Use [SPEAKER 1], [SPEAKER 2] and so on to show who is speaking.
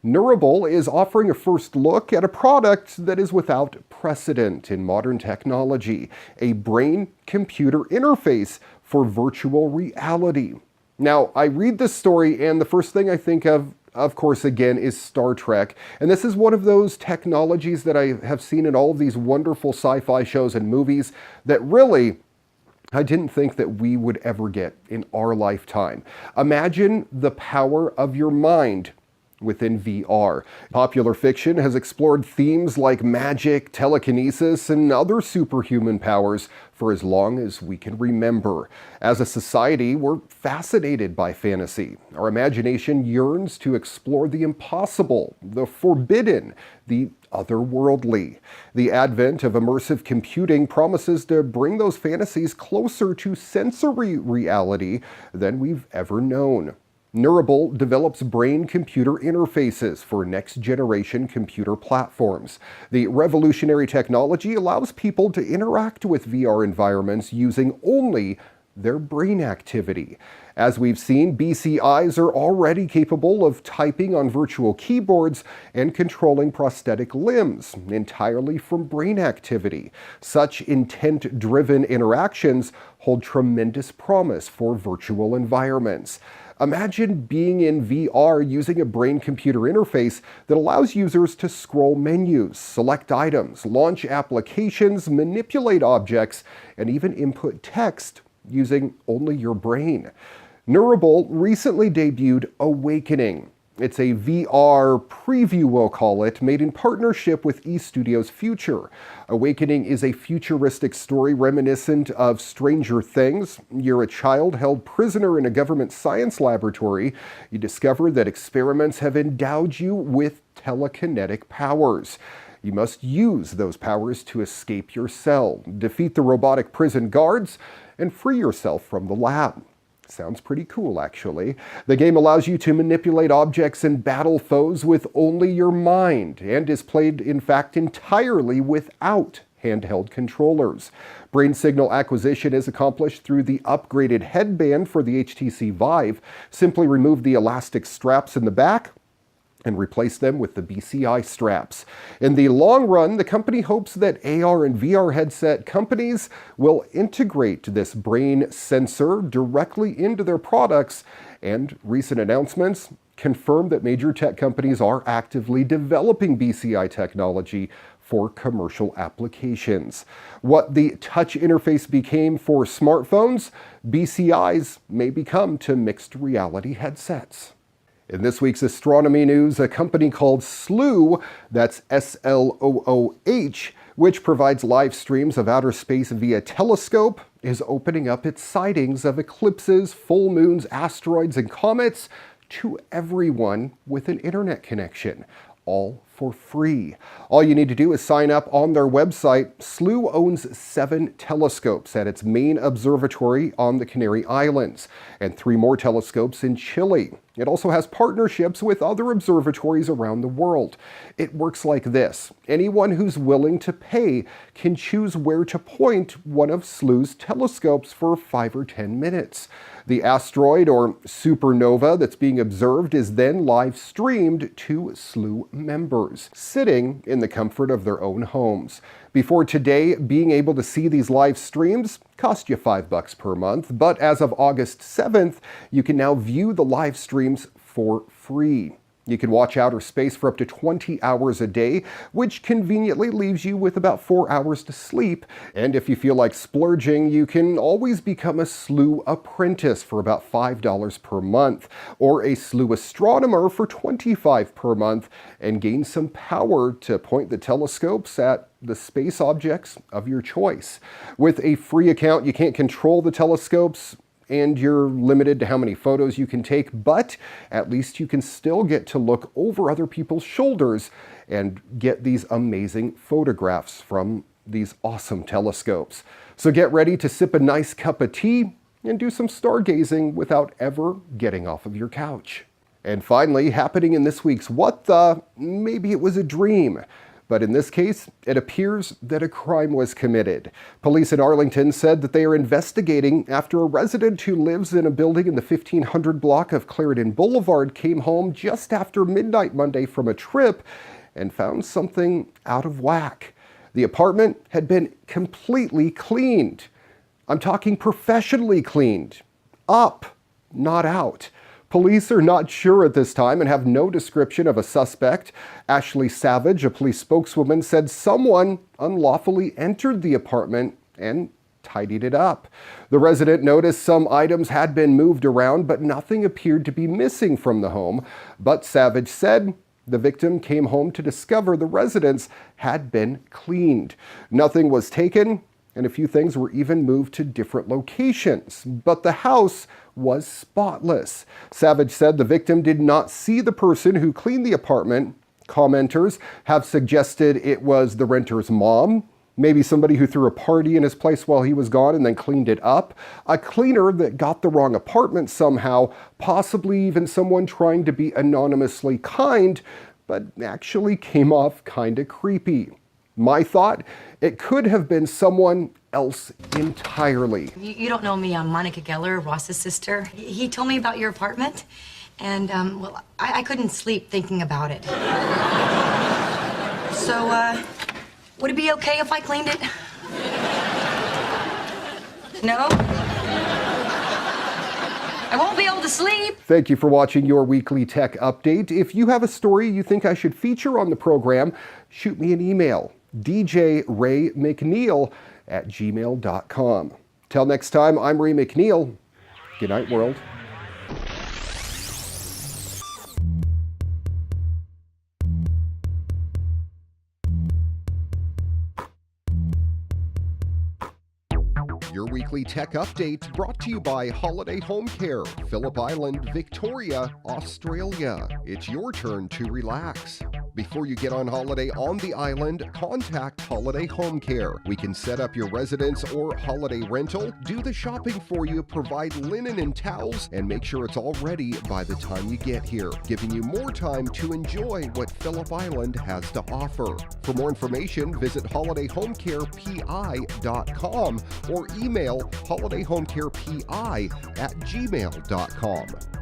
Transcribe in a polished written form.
[SPEAKER 1] Neurable is offering a first look at a product that is without precedent in modern technology, a brain-computer interface for virtual reality. Now, I read this story and the first thing I think of course, again, is Star Trek. And this is one of those technologies that I have seen in all of these wonderful sci-fi shows and movies that really I didn't think that we would ever get in our lifetime. Imagine the power of your mind within VR. Popular fiction has explored themes like magic, telekinesis, and other superhuman powers for as long as we can remember. As a society, we're fascinated by fantasy. Our imagination yearns to explore the impossible, the forbidden, the otherworldly. The advent of immersive computing promises to bring those fantasies closer to sensory reality than we've ever known. Neurable develops brain-computer interfaces for next-generation computer platforms. The revolutionary technology allows people to interact with VR environments using only their brain activity. As we've seen, BCIs are already capable of typing on virtual keyboards and controlling prosthetic limbs entirely from brain activity. Such intent-driven interactions hold tremendous promise for virtual environments. Imagine being in VR using a brain-computer interface that allows users to scroll menus, select items, launch applications, manipulate objects, and even input text using only your brain. Neurable recently debuted Awakening. It's a VR preview, we'll call it, made in partnership with eStudios Future. Awakening is a futuristic story reminiscent of Stranger Things. You're a child held prisoner in a government science laboratory. You discover that experiments have endowed you with telekinetic powers. You must use those powers to escape your cell, defeat the robotic prison guards, and free yourself from the lab. Sounds pretty cool, actually. The game allows you to manipulate objects and battle foes with only your mind, and is played, in fact, entirely without handheld controllers. Brain signal acquisition is accomplished through the upgraded headband for the HTC Vive. Simply remove the elastic straps in the back and replace them with the BCI straps. In the long run, the company hopes that AR and VR headset companies will integrate this brain sensor directly into their products, and recent announcements confirm that major tech companies are actively developing BCI technology for commercial applications. What the touch interface became for smartphones, BCIs may become to mixed reality headsets. In this week's astronomy news, a company called Slooh, that's SLOOH, which provides live streams of outer space via telescope, is opening up its sightings of eclipses, full moons, asteroids, and comets to everyone with an internet connection, all for free. All you need to do is sign up on their website. Slooh owns 7 telescopes at its main observatory on the Canary Islands, and 3 more telescopes in Chile. It also has partnerships with other observatories around the world. It works like this. Anyone who's willing to pay can choose where to point one of Slooh's telescopes for 5 or 10 minutes. The asteroid or supernova that's being observed is then live streamed to Slooh members, sitting in the comfort of their own homes. Before today, being able to see these live streams cost you $5 per month, but as of August 7th, you can now view the live streams for free. You can watch outer space for up to 20 hours a day, which conveniently leaves you with about 4 hours to sleep. And if you feel like splurging, you can always become a Slooh apprentice for about $5 per month, or a Slooh astronomer for $25 per month, and gain some power to point the telescopes at the space objects of your choice. With a free account, you can't control the telescopes, and you're limited to how many photos you can take, but at least you can still get to look over other people's shoulders and get these amazing photographs from these awesome telescopes. So get ready to sip a nice cup of tea and do some stargazing without ever getting off of your couch. And finally, happening in this week's What The? Maybe it was a dream. But in this case, it appears that a crime was committed. Police in Arlington said that they are investigating after a resident who lives in a building in the 1500 block of Clarendon Boulevard came home just after midnight Monday from a trip and found something out of whack. The apartment had been completely cleaned. I'm talking professionally cleaned. Up, not out. Police are not sure at this time and have no description of a suspect. Ashley Savage, a police spokeswoman, said someone unlawfully entered the apartment and tidied it up. The resident noticed some items had been moved around, but nothing appeared to be missing from the home. But Savage said the victim came home to discover the residence had been cleaned. Nothing was taken, and a few things were even moved to different locations, but the house was spotless. Savage said the victim did not see the person who cleaned the apartment. Commenters have suggested it was the renter's mom, maybe somebody who threw a party in his place while he was gone and then cleaned it up, a cleaner that got the wrong apartment somehow, possibly even someone trying to be anonymously kind, but actually came off kinda creepy. My thought, it could have been someone else entirely.
[SPEAKER 2] You don't know me. I'm Monica Geller, Ross's sister. He told me about your apartment, and, well, I couldn't sleep thinking about it. So, would it be okay if I cleaned it? No? I won't be able to sleep.
[SPEAKER 1] Thank you for watching your weekly tech update. If you have a story you think I should feature on the program, shoot me an email, djraymcneil@gmail.com. Till next time, I'm Ray McNeil. Good night, world. Your weekly tech update brought to you by Holiday Home Care, Phillip Island, Victoria, Australia. It's your turn to relax. Before you get on holiday on the island, contact Holiday Home Care. We can set up your residence or holiday rental, do the shopping for you, provide linen and towels, and make sure it's all ready by the time you get here, giving you more time to enjoy what Phillip Island has to offer. For more information, visit holidayhomecarepi.com or email holidayhomecarepi@gmail.com.